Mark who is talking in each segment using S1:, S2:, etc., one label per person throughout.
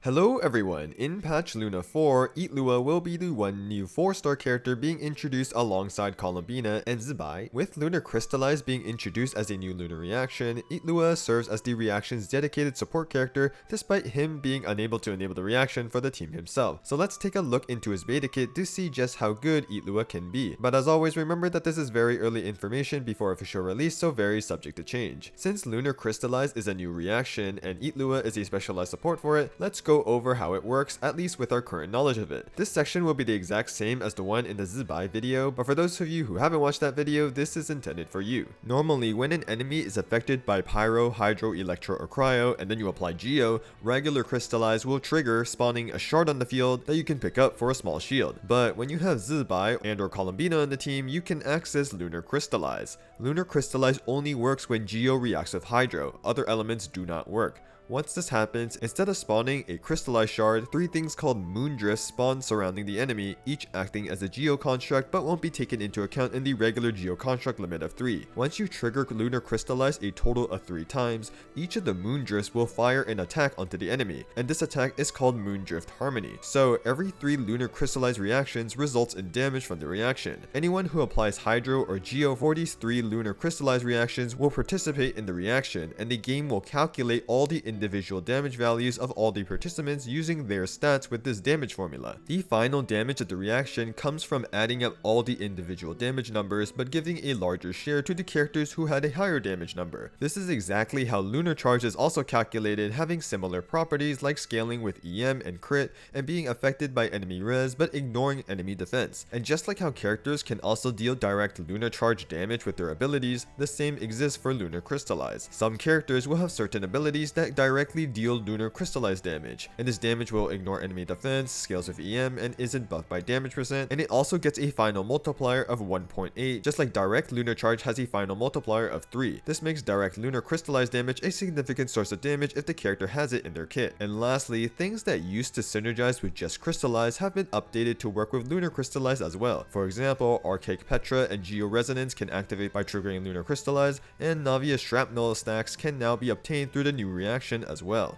S1: Hello everyone, in patch Luna 4, Illuga will be the one new 4-star character being introduced alongside Columbina and Zibai. With Lunar-Crystallize being introduced as a new lunar reaction, Illuga serves as the reaction's dedicated support character despite him being unable to enable the reaction for the team himself. So let's take a look into his beta kit to see just how good Illuga can be. But as always, remember that this is very early information before official release, so very subject to change. Since Lunar-Crystallize is a new reaction and Illuga is a specialized support for it, let's go over how it works, at least with our current knowledge of it. This section will be the exact same as the one in the Zibai video, but for those of you who haven't watched that video, this is intended for you. Normally, when an enemy is affected by Pyro, Hydro, Electro, or Cryo, and then you apply Geo, regular Crystallize will trigger, spawning a shard on the field that you can pick up for a small shield. But when you have Zibai and or Columbina on the team, you can access Lunar-Crystallize. Lunar-Crystallize only works when Geo reacts with Hydro, other elements do not work. Once this happens, instead of spawning a crystallized shard, 3 things called moondrifts spawn surrounding the enemy, each acting as a geo construct but won't be taken into account in the regular geo construct limit of 3. Once you trigger Lunar Crystallize a total of 3 times, each of the moondrifts will fire an attack onto the enemy, and this attack is called Moondrift Harmony. So every 3 Lunar Crystallize reactions results in damage from the reaction. Anyone who applies Hydro or Geo for these 3 Lunar Crystallize reactions will participate in the reaction, and the game will calculate all the individual damage values of all the participants using their stats with this damage formula. The final damage of the reaction comes from adding up all the individual damage numbers but giving a larger share to the characters who had a higher damage number. This is exactly how Lunar Charge is also calculated, having similar properties like scaling with EM and crit and being affected by enemy res but ignoring enemy defense. And just like how characters can also deal direct Lunar Charge damage with their abilities, the same exists for Lunar Crystallize. Some characters will have certain abilities that directly deal Lunar Crystallize damage, and this damage will ignore enemy defense, scales with EM, and isn't buffed by damage percent, and it also gets a final multiplier of 1.8, just like direct Lunar Charge has a final multiplier of 3. This makes direct Lunar Crystallize damage a significant source of damage if the character has it in their kit. And lastly, things that used to synergize with just Crystallize have been updated to work with Lunar Crystallize as well. For example, Archaic Petra and Geo Resonance can activate by triggering Lunar Crystallize, and Navia Shrapnel stacks can now be obtained through the new reaction as well.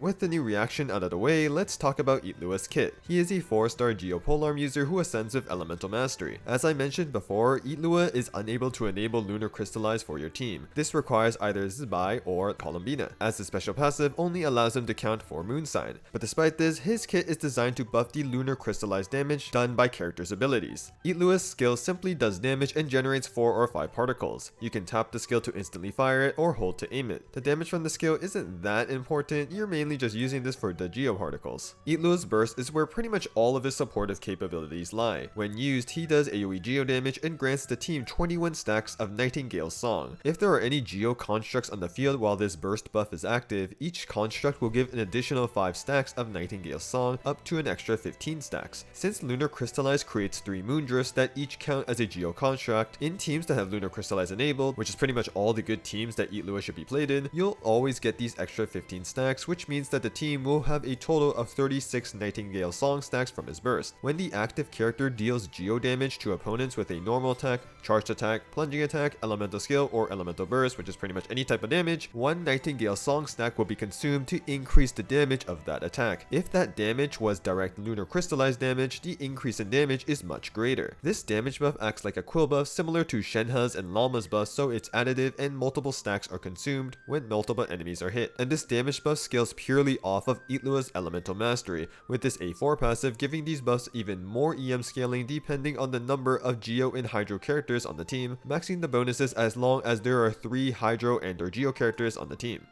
S1: With the new reaction out of the way, let's talk about Illuga's kit. He is a 4-star Geopolarm user who ascends with Elemental Mastery. As I mentioned before, Illuga is unable to enable Lunar Crystallize for your team. This requires either Zibai or Columbina, as the special passive only allows him to count for Moon Sign. But despite this, his kit is designed to buff the Lunar Crystallize damage done by characters' abilities. Illuga's skill simply does damage and generates 4 or 5 particles. You can tap the skill to instantly fire it or hold to aim it. The damage from the skill isn't that important, you're mainly just using this for the geoparticles. Illuga's burst is where pretty much all of his supportive capabilities lie. When used, he does AoE geo damage and grants the team 21 stacks of Nightingale's Song. If there are any geo constructs on the field while this burst buff is active, each construct will give an additional 5 stacks of Nightingale's Song, up to an extra 15 stacks. Since Lunar Crystallize creates 3 moondrifts that each count as a geo construct, in teams that have Lunar Crystallize enabled, which is pretty much all the good teams that Illuga should be played in, you'll always get these extra 15 stacks, which means that the team will have a total of 36 Nightingale Song stacks from his burst. When the active character deals geo damage to opponents with a normal attack, charged attack, plunging attack, elemental skill, or elemental burst, which is pretty much any type of damage, 1 Nightingale Song stack will be consumed to increase the damage of that attack. If that damage was direct Lunar Crystallize damage, the increase in damage is much greater. This damage buff acts like a quill buff similar to Shenhe's and Lalma's buff, so it's additive and multiple stacks are consumed when multiple enemies are hit. And this damage buff scales purely off of Illuga's Elemental Mastery, with this A4 passive giving these buffs even more EM scaling depending on the number of Geo and Hydro characters on the team, maxing the bonuses as long as there are 3 Hydro and or Geo characters on the team.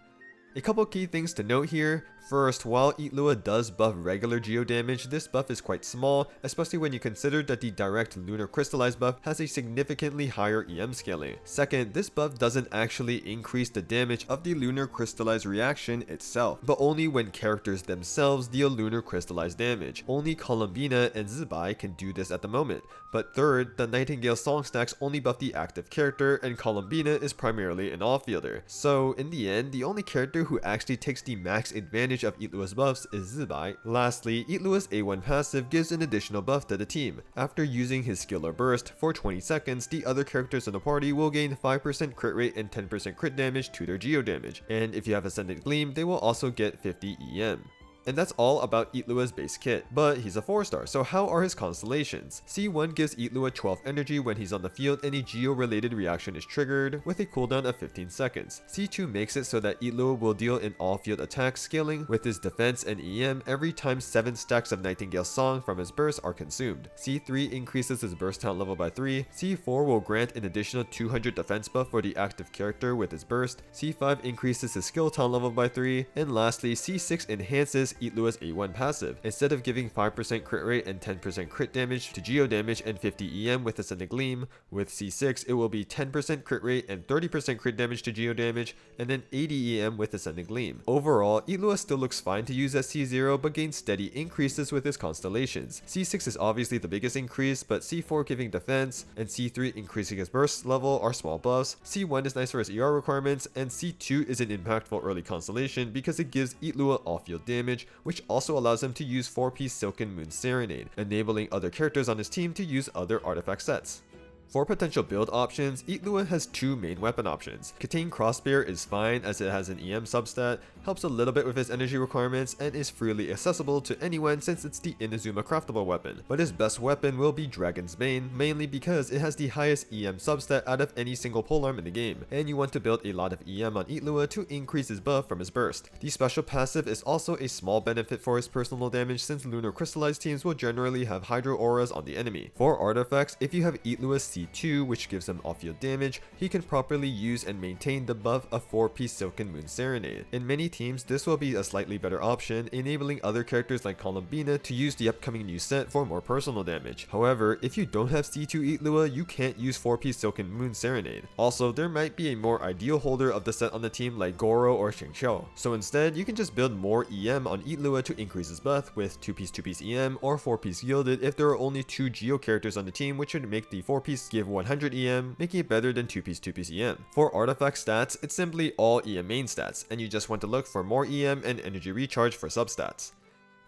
S1: A couple key things to note here. First, while Illuga does buff regular geo damage, this buff is quite small, especially when you consider that the direct Lunar Crystallize buff has a significantly higher EM scaling. Second, this buff doesn't actually increase the damage of the Lunar Crystallize reaction itself, but only when characters themselves deal Lunar Crystallize damage. Only Columbina and Zibai can do this at the moment. But third, the Nightingale Song stacks only buff the active character, and Columbina is primarily an off-fielder. So in the end, the only character who actually takes the max advantage of Illuga's buffs is Zibai. Lastly, Illuga's A1 passive gives an additional buff to the team. After using his skill or burst, for 20 seconds, the other characters in the party will gain 5% crit rate and 10% crit damage to their geo damage, and if you have Ascendant Gleam, they will also get 50 EM. And that's all about Illua's base kit, but he's a 4-star, so how are his constellations? C1 gives Ilua 12 energy when he's on the field and a geo-related reaction is triggered, with a cooldown of 15 seconds. C2 makes it so that Ilua will deal in all field attacks, scaling with his defense and EM every time 7 stacks of Nightingale's song from his burst are consumed. C3 increases his burst talent level by 3, C4 will grant an additional 200 defense buff for the active character with his burst, C5 increases his skill talent level by 3, and lastly C6 enhances Itlua's A1 passive. Instead of giving 5% crit rate and 10% crit damage to geo damage and 50 EM with Ascended Gleam, with C6 it will be 10% crit rate and 30% crit damage to geo damage, and then 80 EM with Ascended Gleam. Overall, Ilua still looks fine to use at C0 but gains steady increases with his constellations. C6 is obviously the biggest increase, but C4 giving defense and C3 increasing his burst level are small buffs. C1 is nice for his ER requirements, and C2 is an impactful early constellation because it gives Ilua off-field damage, which also allows him to use 4-piece Silken Moon Serenade, enabling other characters on his team to use other artifact sets. For potential build options, Ilua has 2 main weapon options. Katane Crossbear is fine as it has an EM substat, helps a little bit with his energy requirements, and is freely accessible to anyone since it's the Inazuma craftable weapon. But his best weapon will be Dragon's Bane, mainly because it has the highest EM substat out of any single polearm in the game, and you want to build a lot of EM on Ilua to increase his buff from his burst. The special passive is also a small benefit for his personal damage since Lunar-Crystallize teams will generally have Hydro Auras on the enemy. For artifacts, if you have Itlua's C2, which gives him off-field damage, he can properly use and maintain the buff of 4-piece Silken Moon Serenade. In many teams, this will be a slightly better option, enabling other characters like Columbina to use the upcoming new set for more personal damage. However, if you don't have C2 Ilua, you can't use 4-piece Silken Moon Serenade. Also, there might be a more ideal holder of the set on the team like Goro or Xingqiu. So instead, you can just build more EM on Ilua to increase his buff with 2-piece EM or 4-piece Yielded if there are only 2 Geo characters on the team, which would make the 4-piece give 100 EM, making it better than 2-piece EM. For artifact stats, it's simply all EM main stats, and you just want to look for more EM and energy recharge for substats.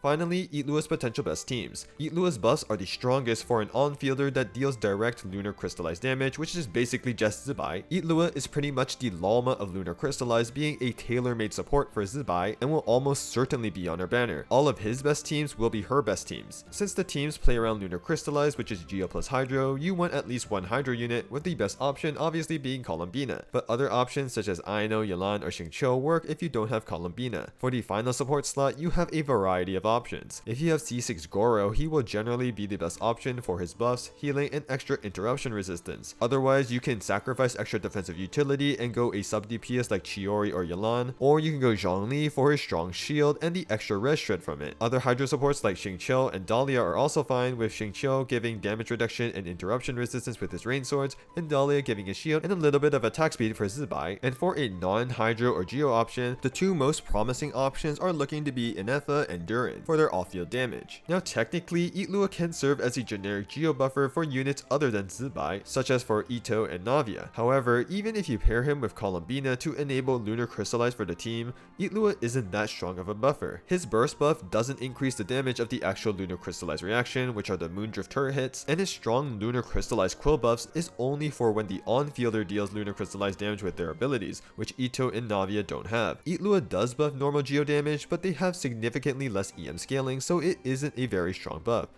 S1: Finally, Itlua's potential best teams. Itlua's buffs are the strongest for an on-fielder that deals direct Lunar-Crystallize damage, which is basically just Zibai. Itlua is pretty much the Llama of Lunar-Crystallize, being a tailor-made support for Zibai and will almost certainly be on her banner. All of his best teams will be her best teams. Since the teams play around Lunar-Crystallize, which is Geo plus Hydro, you want at least one Hydro unit, with the best option obviously being Columbina. But other options such as Aino, Yelan, or Xingqiu work if you don't have Columbina. For the final support slot, you have a variety of options. If you have C6 Goro, he will generally be the best option for his buffs, healing, and extra interruption resistance. Otherwise, you can sacrifice extra defensive utility and go a sub DPS like Chiori or Yelan, or you can go Zhongli for his strong shield and the extra res shred from it. Other Hydro supports like Xingqiu and Dahlia are also fine, with Xingqiu giving damage reduction and interruption resistance with his rain swords, and Dahlia giving a shield and a little bit of attack speed for Zibai. And for a non-Hydro or Geo option, the 2 most promising options are looking to be Inetha and Durin for their off-field damage. Now technically, Itlua can serve as a generic Geo buffer for units other than Zibai, such as for Ito and Navia. However, even if you pair him with Columbina to enable Lunar-Crystallize for the team, Itlua isn't that strong of a buffer. His burst buff doesn't increase the damage of the actual Lunar-Crystallize reaction, which are the Moondrift turret hits, and his strong Lunar-Crystallize quill buffs is only for when the on-fielder deals Lunar-Crystallize damage with their abilities, which Ito and Navia don't have. Itlua does buff normal Geo damage, but they have significantly less EM scaling, so it isn't a very strong buff.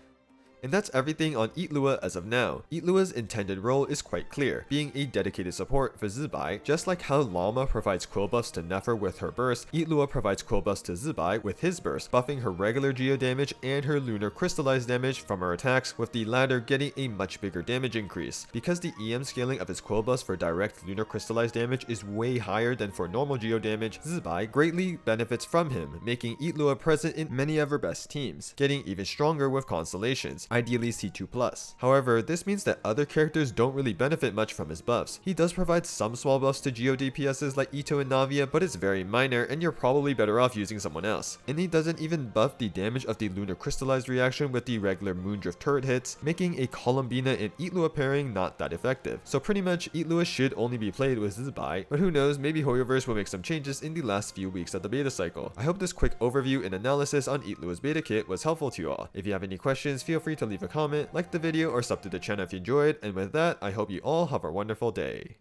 S1: And that's everything on Itlua as of now. Itlua's intended role is quite clear, being a dedicated support for Zibai. Just like how Llama provides quill buffs to Nefer with her burst, Itlua provides quill buffs to Zibai with his burst, buffing her regular Geo damage and her Lunar-Crystallize damage from her attacks, with the latter getting a much bigger damage increase. Because the EM scaling of his quill buffs for direct Lunar-Crystallize damage is way higher than for normal Geo damage, Zibai greatly benefits from him, making Itlua present in many of her best teams, getting even stronger with Constellations, ideally C2+. However, this means that other characters don't really benefit much from his buffs. He does provide some small buffs to Geo DPSs like Ito and Navia, but it's very minor and you're probably better off using someone else. And he doesn't even buff the damage of the Lunar-Crystallize reaction with the regular Moondrift turret hits, making a Columbina and Itlua pairing not that effective. So pretty much Itlua should only be played with Zibai, but who knows, maybe HOYOverse will make some changes in the last few weeks of the beta cycle. I hope this quick overview and analysis on Itlua's beta kit was helpful to you all. If you have any questions, feel free to leave a comment, like the video, or sub to the channel if you enjoyed, and with that, I hope you all have a wonderful day.